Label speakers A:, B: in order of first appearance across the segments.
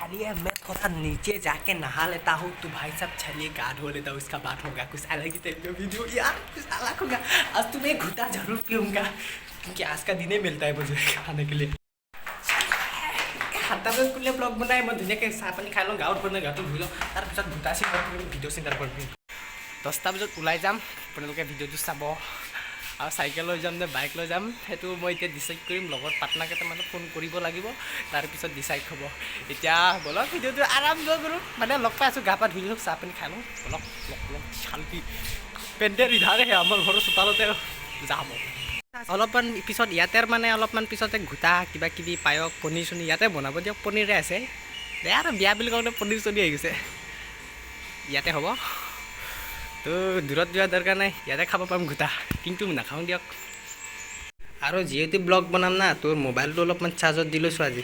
A: चलिए मैं थोड़ा नीचे जाके नहा लेता हूँ। तो भाई साहब चलिए गा धो लेता हूँ, उसका बात होगा कुछ अलग ही तरीके वीडियो यार, कुछ अलग होगा। आज तो मैं घुटा जरूर पीऊँगा क्योंकि आज का दिन ही मिलता है मुझे खाने के लिए। हाता में कुले ब्लॉग बनाए मैं धुनिया के चाह पानी खाई लूँ, गाँव पर गाँव धुई लूँ, तार पिছত घुटा चिन्ता भिडिओ चिन्ता करबी। 10টা বজাত ওলাই যাম, আপোনালোকে ভিডিঅ'টো চাব। আৰু চাইকেল লৈ যাম নে বাইক লৈ যাম সেইটো মই এতিয়া ডিচাইড কৰিম। লগত পাৰ্টনাৰ কেইটামানক ফোন কৰিব লাগিব, তাৰপিছত ডিচাইড হ'ব। এতিয়া বলক ভিডিঅ'টো আৰম্ভ কৰোঁ। মানে লগ পাই আছোঁ, গা পা ধুই লওঁ, চাহ পানী খাই লওঁ, বলক লগ শান্তি পেণ্টে ৰিধাৰেহে আমাৰ ঘৰৰ চোতালতে যাম। অলপমান পিছত ইয়াতে মানে অলপমান পিছতে ঘোটা কিবা কিবি পায়স পনীৰ চনীৰ ইয়াতে বনাব দিয়ক। পনীৰে আছে দে আৰু বিয়া বুলি কওঁতে পনীৰ চনীৰ আহি গৈছে। ইয়াতে হ'ব তো দূৰত যোৱা দৰকাৰ নাই, ইয়াতে খাব পাম ঘোটা, কিন্তু নাখাওঁ দিয়ক। আৰু যিহেতু ব্লগ বনাম না, তোৰ মোবাইলটো অলপমান চাৰ্জত দি লৈছোঁ আজি,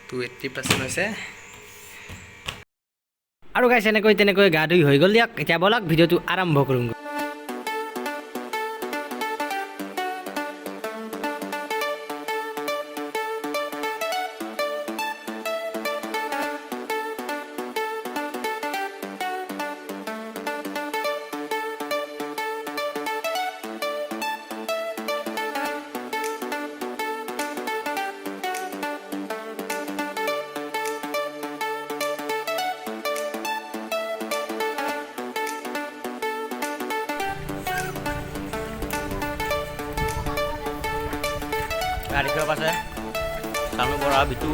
A: তো 80% হৈছে। আৰু গাইছ এনেকৈ তেনেকৈ গা ধুই হৈ গ'ল দিয়ক। এতিয়া বলক ভিডিঅ'টো আৰম্ভ কৰোঁ। গাড়ী খোৱা পাছে চানু বৰা বিটু,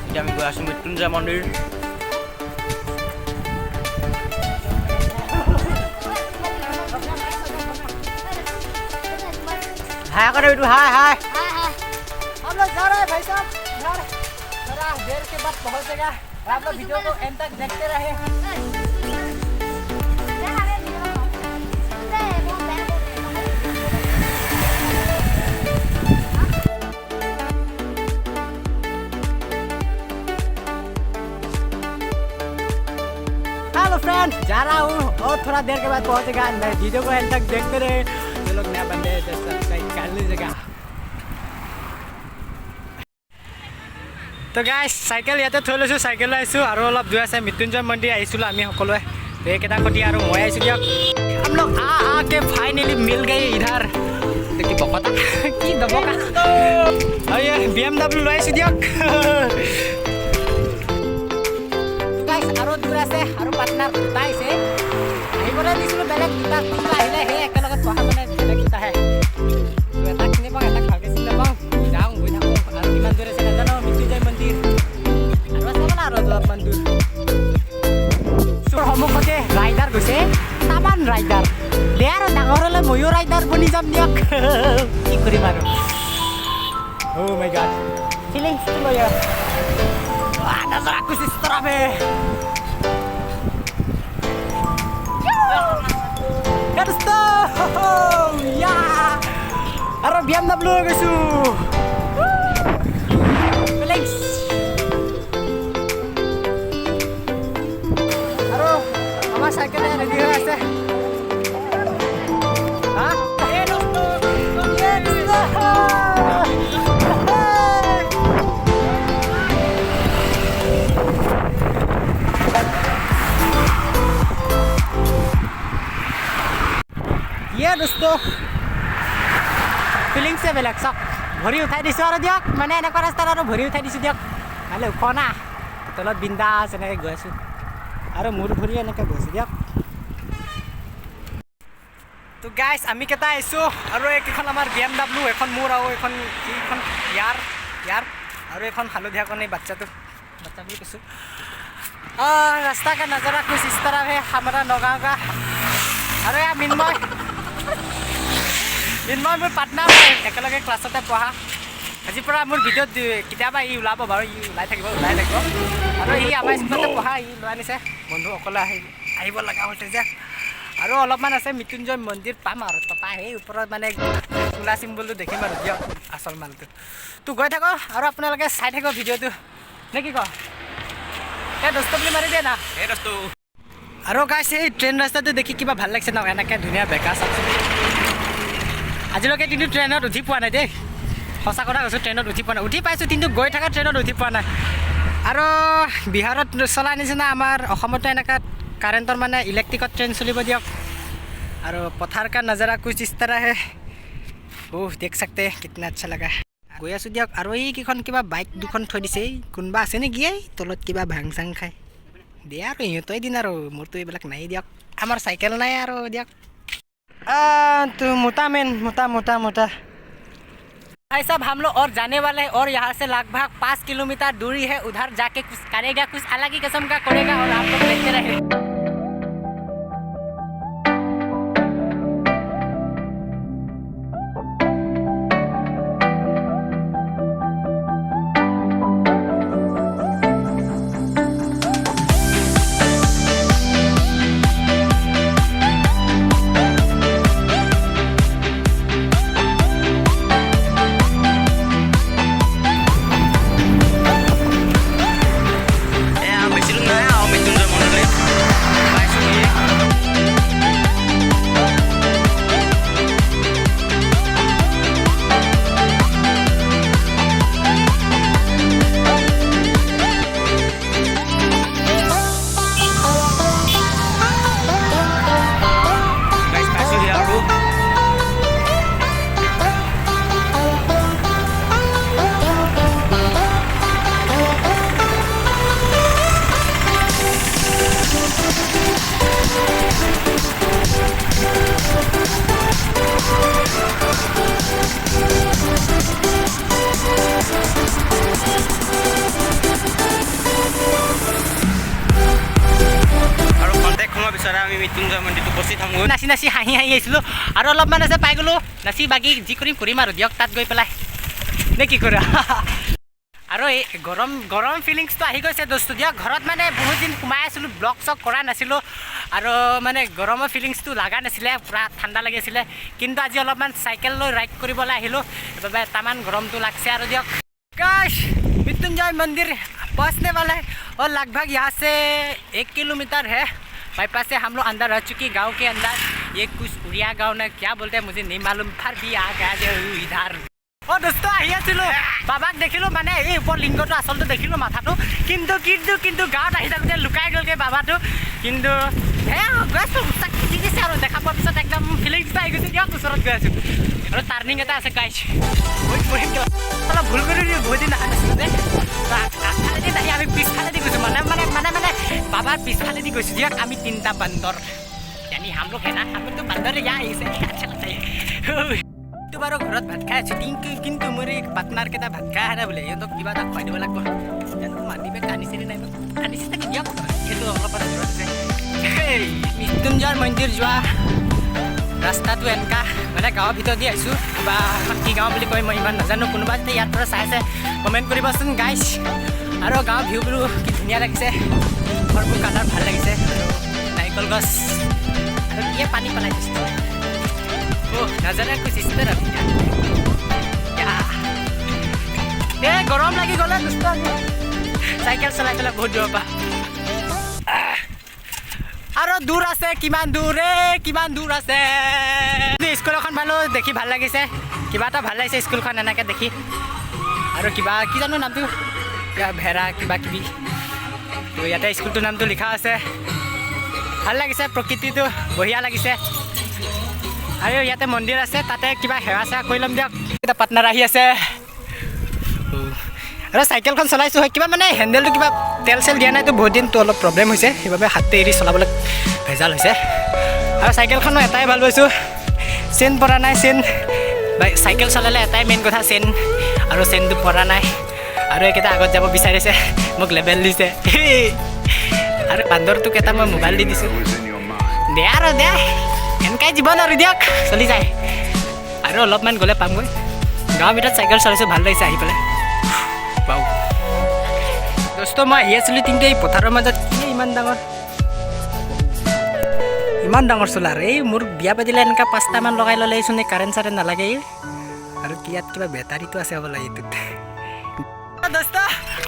A: এতিয়া আমি গৈ আছোঁ মৃত্যুঞ্জয় মন্দিৰ। हाय करो बिटू, हाय हाय। हम लोग जा रहे हैं भाई साहब, थोड़ा देर के बाद पहुंचेगा। आप लोग वीडियो को एंड तक देखते रहे। हेलो फ्रेंड, जा रहा हूँ और थोड़ा देर के बाद पहुंचेगा। वीडियो को एंड तक देखते रहे। जो लोग नया बंदे हैं सब्सक्राइब कर लीजिएगा। तो गाइस साइकेल ইয়াতে থৈ লৈছোঁ, চাইকেল আহিছোঁ আৰু অলপ দূৰ আছে। মৃত্যুঞ্জয় মন্দিৰ আহিছিলোঁ আমি সকলোৱে, এইকেইটা সতি আৰু মই আহিছোঁ দিয়ক। हम लोग आके फाइनली मिल गए इधर। কি বকতা কি দবকা BMW লৈ আহিছোঁ দিয়ক। গাইস আৰু দূৰ আছে আৰু পাৰ্টনাৰ দুটা আহিছে। আহিবলৈ দিছিলোঁ বেলেগ দুটা, কোনোবা আহিলে সেই একেলগে পঢ়া মানে বেলেগ দুটা আহে। এটা চিনি পাওঁ, এটা ভালকৈ চিনি নাপাওঁ। যাওঁ গৈ থাকোঁ আৰু কিমান দূৰ আছে নাজানো। মৃত্যুঞ্জয় মন্দিৰ আৰু আছে মানে আৰু অলপমান দূৰ। তোৰ সন্মুখতে ৰাইডাৰ গৈছে, তামান ৰাইডাৰ দে আৰু ডাঙৰ হ'লে ময়ো ৰাইডাৰ বনি যাম দিয়ক। কি কৰিম আৰু। অ' মাই গড ফিলিংছ কি লৈ नजर कुछ इस तरह में या अरे BMW গৈছো। ফিলিংছ আৰু আমাৰ চাইকেল ৰেডি হৈ আছে। दोस्तों ফিলিংছে বেলেগ চাওক। ভৰি উঠাই দিছোঁ আৰু দিয়ক, মানে এনেকুৱা ৰাস্তাত আৰু ভৰি উঠাই দিছোঁ দিয়ক। ভালে ওখ না, তলত বিন্দাছ এনেকৈ গৈ আছোঁ আৰু মোৰ ভৰি এনেকৈ গৈছোঁ দিয়ক। তো গাইছ আমি কেইটা আহিছোঁ আৰু এইকেইখন আমাৰ BMW, এখন মোৰ আৰু এখন ইয়াৰ আৰু এখন হালধীয়াখন এই বাচ্চা বুলি কৈছোঁ। ৰাস্তা का नज़ारा कुछ इस तरह है हमारा नगाँव का। আৰু এয়া মিন্ময় মোৰ পাৰ্টনাৰ, একেলগে ক্লাছতে পঢ়া। আজিৰ পৰা মোৰ ভিডিঅ'ত কেতিয়াবা ই ওলাব বাৰু, ই ওলাই থাকিব আৰু ই আমাৰ স্কুলতে পঢ়া। ই লৈ আনিছে বন্ধু অকলে আহিব লগা হৈছে যে। আৰু অলপমান আছে মৃত্যুঞ্জয় মন্দিৰ পাম আৰু তাৰপৰা সেই ওপৰত মানে চোলা চিম্বলটো দেখিম আৰু দিয়ক আচল মালটো। তো গৈ থাকোঁ আৰু আপোনালোকে চাই থাকিব ভিডিঅ'টো নে কি কয়। এই দোস্ত বুলি মাৰি দিয়ে না এই দোস্ত। আৰু গাইছ এই ট্ৰেইন ৰাস্তাটো দেখি কিবা ভাল লাগিছে ন, এনেকৈ ধুনীয়া বেকা চাওকচোন। আজিলৈকে কিন্তু ট্ৰেইনত উঠি পোৱা নাই দেই, সঁচা কথা কৈছোঁ ট্ৰেইনত উঠি পোৱা নাই উঠি পাইছোঁ কিন্তু গৈ থকা ট্ৰেইনত উঠি পোৱা নাই আৰু বিহাৰত চলা নিচিনা আমাৰ অসমতো এনেকুৱা কাৰেণ্টৰ মানে ইলেক্ট্ৰিকত ট্ৰেইন চলিব দিয়ক আৰু পথাৰ কা নজাৰা কুছ ইছ तरह है দেখ सकते कितना अच्छा लगा গৈ আছোঁ দিয়ক আৰু এইকেইখন কিবা বাইক দুখন থৈ দিছে কোনোবা আছে নেকি এই তলত কিবা ভাং চাং খাই দিয়া আৰু সিহঁতই দিন আৰু মোৰতো এইবিলাক নাই দিয়ক আমাৰ চাইকেল নাই আৰু দিয়ক तो मोटा मेन मोटा भाई साहब हम लोग और जाने वाले हैं और यहाँ से लगभग 5 किलोमीटर दूरी है उधर जाके कुछ करेगा कुछ अलग ही किस्म का करेगा और आप लोग देखते रहे নাচি নাচি হাঁহি আহিছিলোঁ আৰু অলপমান আছে পাই গ'লোঁ নাচি বাকী যি কৰিম আৰু দিয়ক তাত গৈ পেলাই নে কি কৰা আৰু এই গৰম ফিলিংছটো আহি গৈছে দোস্ত দিয়ক ঘৰত মানে বহুত দিন সোমাই আছিলোঁ ব্লগ চগ কৰা নাছিলোঁ আৰু মানে গৰমৰ ফিলিংছটো লগা নাছিলে পূৰা ঠাণ্ডা লাগিছিলে কিন্তু আজি অলপমান চাইকেল লৈ ৰাইড কৰিবলৈ আহিলোঁ সেইবাবে তামান গৰমটো লাগছে আৰু দিয়ক काश मृत्युंजय मंदिर पहुँचने वाला है और लगभग यहाँ से 1 किलोमीटर है बाईपास से हम लोग अंदर रह चुकी गांव के अंदर ये कुछ उड़िया गांव ना क्या बोलते हैं मुझे नहीं मालूम फिर भी आ गया जो इधर और दोस्तों आহি আছিলোঁ বাবাক দেখিলোঁ মানে এই ওপৰ লিংগটো আচলতে দেখিলোঁ মাথাটো কিন্তু গাঁৱত আহি থাকোঁতে লুকাই গ'লগৈ বাবাটো কিন্তু গৈ আছোঁ তাক খেতি দিছে আৰু দেখা পোৱাৰ পিছত একদম ফিলিংছটো আহি গৈছে দিয়ক ওচৰত গৈ আছোঁ আৰু টাৰ্ণিং এটা আছে গাইছ অলপ ভুল কৰি দিওঁ বহুত দিন অহা নাছিলোঁ যে আগফালেদি নাহি আমি পিছফালেদি গৈছোঁ মানে বাবাৰ পিছফালেদি গৈছোঁ দিয়ক আমি 3টা বান্দৰ यानी हम लोग है ना हम लोग तो बंदर यहाँ ऐसे अच्छा लगता है तो बारो घरत भात खाই আছোঁ কিন্তু মোৰ এই পাৰ্টনাৰকেইটা ভাত খাই আহে বোলে সিহঁতক কিবা এটা খুৱাই দিব লাগিব জানো মাতিবে কান্দিছেনে নাই কান্দিছে তাকে দিয়ক সেইটো অলপ ঘৰত আছে মৃত্যুঞ্জয় মন্দিৰ যোৱা ৰাস্তাটো এনেকুৱা মানে গাঁৱৰ ভিতৰত দি আহিছোঁ কিবা এখন কি গাঁও বুলি কয় মই ইমান নাজানো কোনোবা যদি ইয়াৰ পৰা চাই আছে কমেণ্ট কৰিবচোন গাইছ আৰু গাঁৱৰ ভিউবোৰ কি ধুনীয়া লাগিছে ঘৰবোৰ কালাৰ ভাল লাগিছে আৰু নাৰিকল গছ আৰু কি পানী পেলাই দিছে नजारा कुछ इस तरह क्या गरम लगी गले साइकेल चलाई पेला बहुत दूर पा और दूर आसे किमान दूर आसे स्कूल এখন ভালো দেখি ভাল লাগিছে কিবা এটা ভাল লাগিছে স্কুলখন এনেকৈ দেখি আৰু কিবা কি জানো নামটো ভেৰা কিবা কিবি তো ইয়াতে স্কুলটোৰ নামটো লিখা আছে ভাল লাগিছে প্ৰকৃতিটো বঢ়িয়া লাগিছে আৰু ইয়াতে মন্দিৰ আছে তাতে কিবা সেৱা চেৱা কৰি ল'ম দিয়ক এটা পাৰ্টনাৰ আহি আছে আৰু চাইকেলখন চলাইছোঁ হয় কিবা মানে হেণ্ডেলটো কিবা তেল চেল দিয়া নাইতো বহুত দিনটো অলপ প্ৰব্লেম হৈছে সেইবাবে হাততে এৰি চলাবলৈ ভেজাল হৈছে আৰু চাইকেলখনো এটাই ভাল পাইছোঁ চেইন পৰা নাই চেইন চাইকেল চলালে এটাই মেইন কথা চেইন আৰু চেইনটো পৰা নাই আৰু এইকেইটা আগত যাব বিচাৰিছে মোক লেবেল দিছে আৰু বান্দৰটোক এটা মই মোবাইল দি দিছোঁ দে আৰু দে এনেকাই জীৱন আৰু দিয়ক চলি যায় আৰু অলপমান গ'লে পামগৈ গাঁৱৰ ভিতৰত চাইকেল চলাইছোঁ ভাল লাগিছে আহি পেলাই পাওঁ দোস্ত মই আহি আছিলোঁ কিন্তু এই পথাৰৰ মাজত কি ইমান ডাঙৰ চোলাৰ এই মোৰ বিয়া পাতিলে এনেকুৱা 5টামান লগাই ল'লে এইচোন এই কাৰেণ্ট চাৰেণ্ট নালাগে আৰু ইয়াত কিবা বেটাৰীটো আছে হ'বলা এইটোত দোস্ত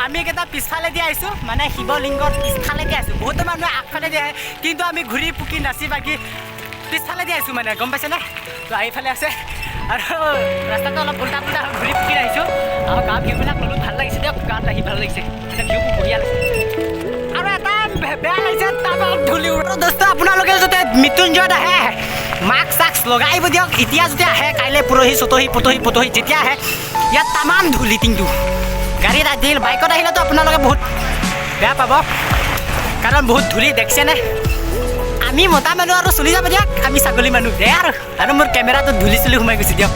A: আমি কেইটা পিছফালে দি আহিছোঁ মানে শিৱলিংগৰ পিছফালে দি আহিছোঁ বহুতো মানুহে আগফালে দি আহে কিন্তু আমি ঘূৰি পুকি নাচি বাগি পিছফালে দি আহিছোঁ মানে গম পাইছেনে তো এইফালে আছে আৰু ৰাস্তাটো অলপ উল্টা পুল্টা ঘূৰি ফুৰি আহিছোঁ আৰু গাঁৱৰ ভিউবিলাক ল'লোঁ ভাল লাগিছে দিয়ক গাঁৱত আহি ভাল লাগিছে এতিয়া ভিউবোৰ বঢ়িয়া লাগিছে আৰু এটা বেয়া লাগিছে তাৰপৰা ধূলি দোস্ত আপোনালোকে যদি মৃত্যুঞ্জয়ত আহে মাস্ক চাস্ক লগাই আহিব দিয়ক এতিয়া যদি আহে কাইলৈ পৰহি পতহি যেতিয়া আহে ইয়াত তামান ধূলি টিংটো গাড়ীত আহিল বাইকত আহিলেতো আপোনালোকে বহুত বেয়া পাব কাৰণ বহুত ধূলি দেখিছেনে আমি মতা মানুহ আৰু চলি যাব দিয়ক আমি ছাগলী মানুহ দে আৰু মোৰ কেমেৰাটো ধূলি চুলি সোমাই গৈছে দিয়ক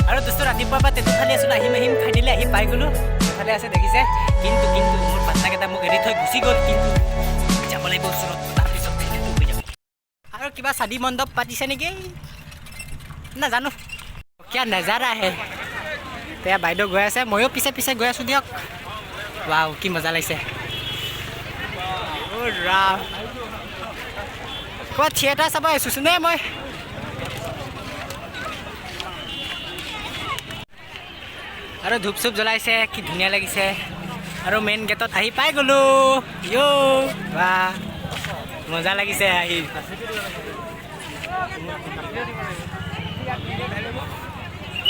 A: আৰু দোস্ত ৰাতিপুৱাৰ পৰা তেটো ফালি আছিলোঁ আহিম ফাইনেলি আহি পাই গ'লোঁ ভালে আছে দেখিছে কিন্তু মোৰ পাৰ্টনাৰকেইটা মোক এৰি থৈ গুচি গ'ল কিন্তু যাব লাগিব ওচৰত তাৰপিছত হৈ যাব আৰু কিবা চাদি মণ্ডপ পাতিছে নেকি নাজানো কিয় নেজাৰা আহে তেয়া বাইদেউ গৈ আছে ময়ো পিছে গৈ আছোঁ দিয়ক ৱাও কি মজা লাগিছে ৰাম ক'ৰবাত থিয়েটাৰ চাব আহিছোঁচোন নে মই আৰু ধূপ চুপ জ্বলাইছে কি ধুনীয়া লাগিছে আৰু মেইন গেটত আহি পাই গ'লোঁ বা মজা লাগিছে আহি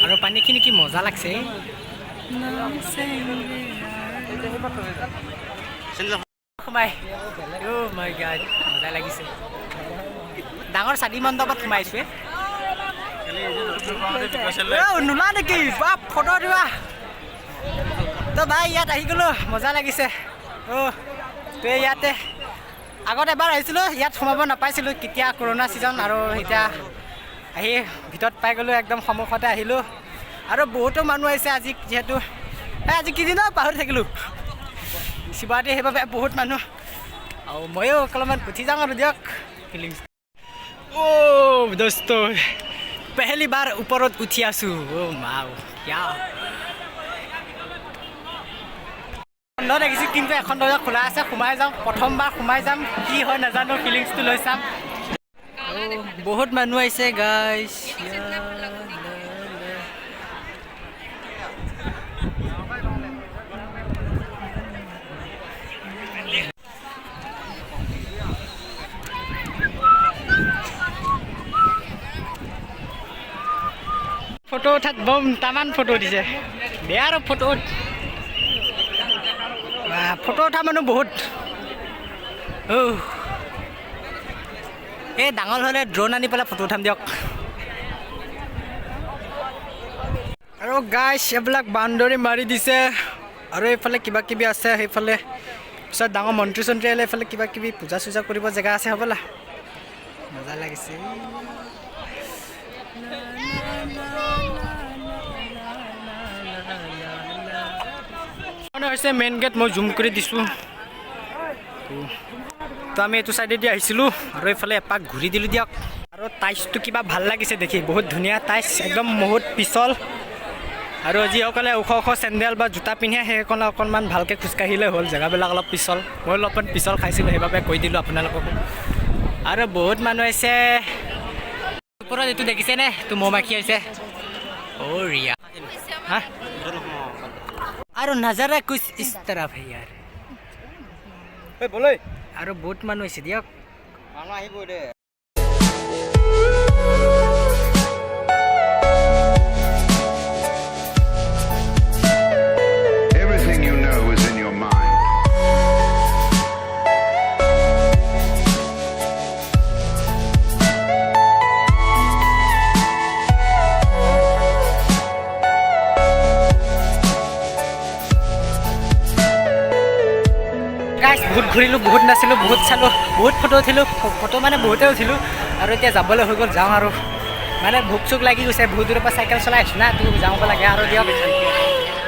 A: আৰু পানীখিনি কি মজা লাগছে সোমাই মাই গড মজা লাগিছে ডাঙৰ চাদি মণ্ডপত সোমাইছোঁ নোলা নেকি বাপ ফটো দিবা তো ভাই ইয়াত আহি গ'লোঁ মজা লাগিছে তই ইয়াতে আগত এবাৰ আহিছিলোঁ ইয়াত সোমাব নাপাইছিলোঁ কেতিয়া কৰোণা ছিজন আৰু এতিয়া আহি ভিতৰত পাই গ'লোঁ একদম সন্মুখতে আহিলোঁ আৰু বহুতো মানুহ আহিছে আজি যিহেতু আজি কেইদিনো পাহৰি থাকিলোঁ শিৱৰাত্ৰি সেইবাবে বহুত মানুহ আৰু ময়ো অলপমান উঠি যাওঁ আৰু দিয়ক ফিলিংছ দোস্ত পেহেলি বাৰ ওপৰত উঠি আছোঁ মাও বন্ধ দেখিছোঁ কিন্তু এখন দৰ্জা খোলা আছে সোমাই যাওঁ প্ৰথমবাৰ সোমাই যাম কি হয় নাজানো ফিলিংছটো লৈ চাম বহুত মানুহ আহিছে গাইছ ফটো উঠাত বম তামান ফটো দিছে বেয়া আৰু ফটো উঠা মানুহ বহুত এই ডাঙৰ হ'লে ড্ৰোন আনি পেলাই ফটো উঠাম দিয়ক আৰু গাইছ এইবিলাক বাউণ্ডেৰী মাৰি দিছে আৰু এইফালে কিবা কিবি আছে সেইফালে পিছত ডাঙৰ মন্ত্ৰী চন্ত্ৰী আহিলে এইফালে কিবা কিবি পূজা চূজা কৰিব জেগা আছে হ'বলা মজা লাগিছে হৈছে মেইন গেট মই জুম কৰি দিছোঁ তো আমি এইটো চাইডেদি আহিছিলোঁ আৰু এইফালে এপাক ঘূৰি দিলোঁ দিয়ক আৰু টাইচটো কিবা ভাল লাগিছে দেখি বহুত ধুনীয়া টাইচ একদম বহুত পিছল আৰু যিসকলে ওখ চেণ্ডেল বা জোতা পিন্ধে সেইসকলে অকণমান ভালকৈ খোজকাঢ়িলে হ'ল জেগাবিলাক অলপ পিছল মই অলপমান পিছল খাইছিলোঁ সেইবাবে কৈ দিলোঁ আপোনালোকক আৰু বহুত মানুহ আহিছে ওপৰত এইটো দেখিছেনে এইটো মৌ মাখি হৈছে ৰিয়া হা আৰু নাজাৰা কুছ ইছ তৰফ হে ইয়াৰ আৰু বহুত মানুহ হৈছে দিয়ক মানুহ আহিব দে বহুত ঘূৰিলোঁ বহুত নাছিলোঁ বহুত চালোঁ বহুত ফটো উঠিলোঁ ফটো মানে বহুতে উঠিলোঁ আৰু এতিয়া যাবলৈ হৈ গ'ল যাওঁ আৰু মানে ভোক চোক লাগি গৈছে বহুত দূৰৰ পৰা চাইকেল চলাই আহিছোঁ না তো যাওঁ লাগে আৰু দিয়ক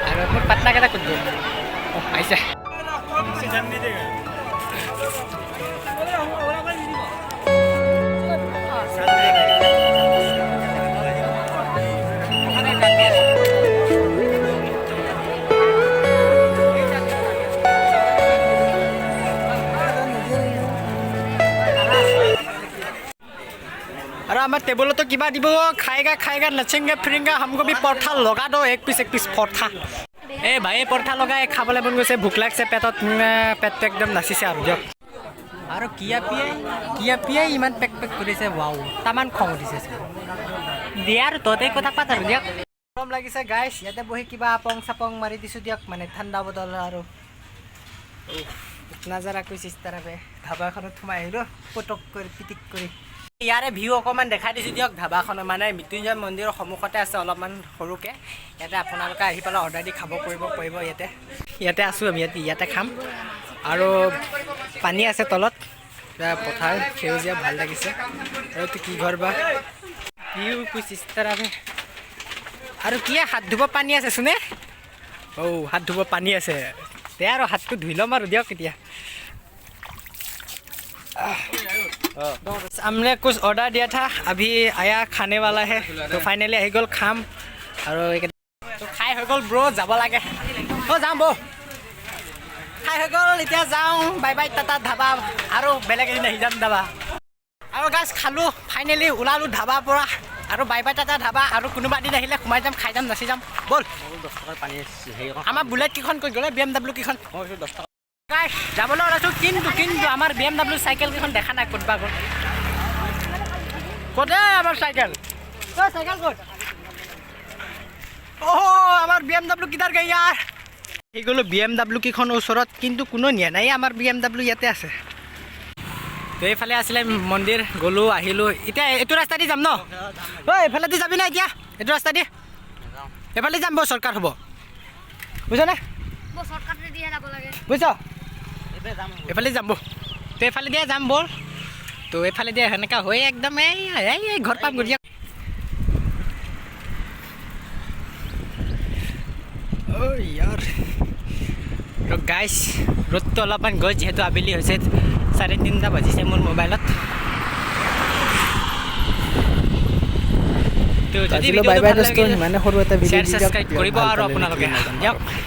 A: আৰু মোৰ পাৰ্টনাৰকেইটা ক'ত গ'ল আহিছে और हमारे टेबल तो क्या दी खाएगा नचेंगे फिरेंगे हमको भी पराठा लगा दो एक पीस पराठा ए भाई पराठा लगा खाबले मन गई भूक लगे पेट एकदम नाचिसे और दियक और किया पियाई इमान पेक पेक कर वाओ तामान खंग उठिसे দিয়া আৰু তহঁতে কথা পাত আৰু দিয়ক গৰম লাগিছে গাইছ ইয়াতে বহি কিবা আপং চাপং মাৰি দিছোঁ দিয়ক মানে ঠাণ্ডা বটল আৰু নাজাৰা কৈ চিষ্টাৰাবে ধাবাখনত সোমাই আহিলোঁ পটক কৰি পিটিক কৰি ইয়াৰে ভিউ অকণমান দেখাই দিছোঁ দিয়ক ধাবাখনৰ মানে মৃত্যুঞ্জয় মন্দিৰৰ সন্মুখতে আছে অলপমান সৰুকৈ ইয়াতে আপোনালোকে আহি পেলাই অৰ্ডাৰ দি খাব কৰিব পাৰিব ইয়াতে আছোঁ আমি ইয়াতে খাম আৰু পানী আছে তলত পথাৰ সেউজীয়া ভাল লাগিছে আৰু এইটো কি ঘৰ বা ভিউ কৈ চিষ্টাৰাবে আৰু কি হাত ধুব পানী আছে চোনে হাত ধুব পানী আছে দে আৰু হাতটো ধুই ল'ম আৰু দিয়ক এতিয়া हमने कुछ ऑर्डर दिया था अभी आया खाने वाला है तो फाइनली आহি গ'ল খাম আৰু তো খাই হৈ গ'ল ব্ৰ যাব লাগে যাম বৌ খাই হৈ গ'ল এতিয়া যাওঁ বাই বাই টাটা ধাবা আৰু বেলেগ এদিন আহি যাম ধাবা আৰু গাছ খালোঁ ফাইনেলি ওলালোঁ ধাবাৰ পৰা আৰু বাই বাই টাটা ধাবা আৰু কোনোবা দিন আহিলে সোমাই যাম খাই যাম নাচি যাম ব'ল আমাৰ বুলেট কেইখন কৈ গ'লে BMW কেইখন যাবলৈ ওলাইছোঁ কিন্তু আমাৰ BMW চাইকেল কেইখন দেখা নাই ক'তবা গ'ল ক'তে আমাৰ চাইকেল চাইকেল ক'ত আমাৰ BMW কিটাৰ গৈ ইয়াৰ আহি গ'লোঁ BMW কেইখন ওচৰত কিন্তু কোনো নিয়া নাই আমাৰ BMW ইয়াতে আছে তো এইফালে আছিলে মন্দিৰ গ'লোঁ আহিলোঁ এতিয়া এইটো ৰাস্তা দি যাম ন এইফালে দি যাবি না এতিয়া এইটো ৰাস্তা দি এইফালে যাম বৰ চৰ্টকাট হ'ব বুজিছনে বুজিছ এইফালে যাম বৌ তো এইফালে দিয়ে যাম ব'ল তো এইফালে দিয়ে সেনেকা হৈ একদম এই ঘৰ পাম গৈ ইয়াৰ গাইছ ৰ'দটো অলপমান গৈ যিহেতু আবেলি হৈছে 3:30 বাজিছে মোৰ মোবাইলত তো যদি ভিডিঅ'টো ভাল লাগিলে শ্বেয়াৰ ছাবস্ক্ৰাইব কৰিব আৰু আপোনালোকে দিয়ক